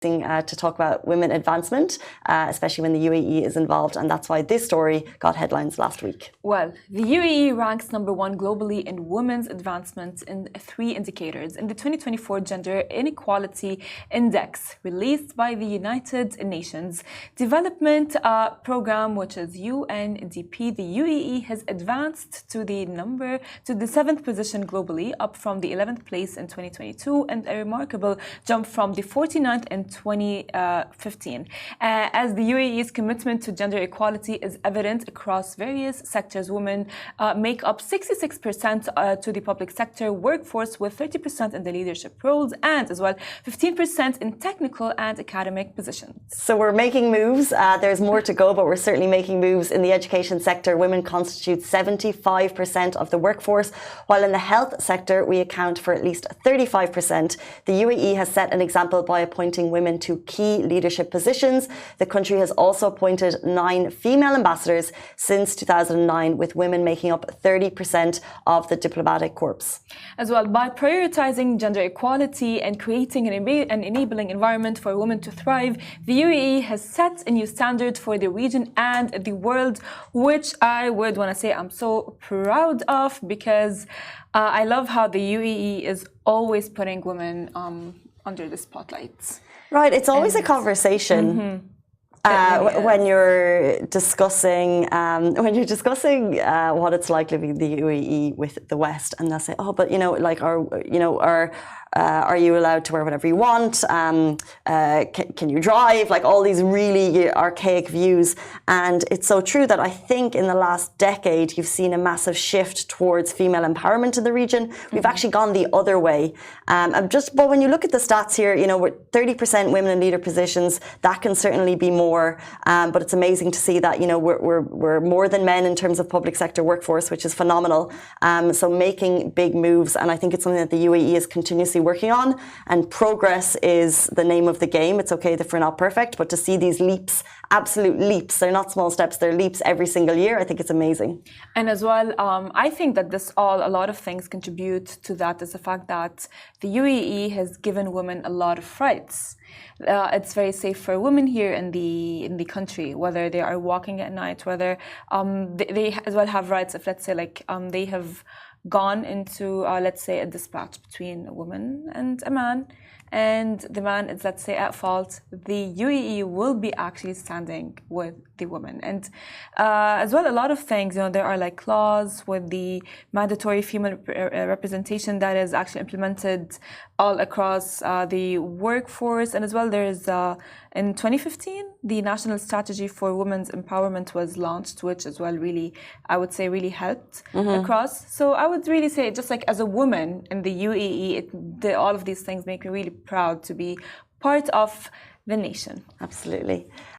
To talk about women advancement, especially when the UAE is involved, and that's why this story got headlines last week. Well, the UAE ranks #1 globally in women's advancement in 3 indicators in the 2024 Gender Inequality Index released by the United Nations Development Program, which is UNDP. The UAE has advanced to the 7th position globally, up from the 11th place in 2022, and a remarkable jump from the 49th in 2015. As the UAE's commitment to gender equality is evident across various sectors, women make up 66% to the public sector workforce, with 30% in the leadership roles and as well 15% in technical and academic positions. So we're making moves. There's more to go, but we're certainly making moves. In the education sector, women constitute 75% of the workforce, while in the health sector, we account for at least 35%. The UAE has set an example by appointing women to key leadership positions. The country has also appointed 9 female ambassadors since 2009, with women making up 30% of the diplomatic corps. As well, by prioritizing gender equality and creating an enabling environment for women to thrive, the UAE has set a new standard for the region and the world, which I would want to say I'm so proud of, because I love how the UAE is always putting women under the spotlight. Right, it's always a conversation. When you're discussing what it's like living in the UAE with the West, and they'll say, "Oh, but are you allowed to wear whatever you want? Can you drive?" Like all these really archaic views. And it's so true that I think in the last decade you've seen a massive shift towards female empowerment in the region. We've actually gone the other way. But when you look at the stats here, with 30% women in leader positions, that can certainly be more. But it's amazing to see that we're more than men in terms of public sector workforce, which is phenomenal. So making big moves, and I think it's something that the UAE is continuously working on, and progress is the name of the game. It's okay if we're not perfect, but to see these leaps, absolute leaps, they're not small steps, they're leaps every single year, I think it's amazing. And as well, I think that a lot of things contribute to that, is the fact that the UAE has given women a lot of rights. It's very safe for women here in the country, whether they are walking at night, whether they as well have rights if, let's say, they have gone into, let's say, a dispatch between a woman and a man, and the man is, let's say, at fault, the UAE will be actually standing with the woman. And as well, a lot of things, there are clause with the mandatory female representation that is actually implemented all across the workforce. And as well, there is in 2015, the National Strategy for Women's Empowerment was launched, which as well really, I would say, really helped across. So I would really say, just like as a woman in the UAE, all of these things make me really proud to be part of the nation. Absolutely.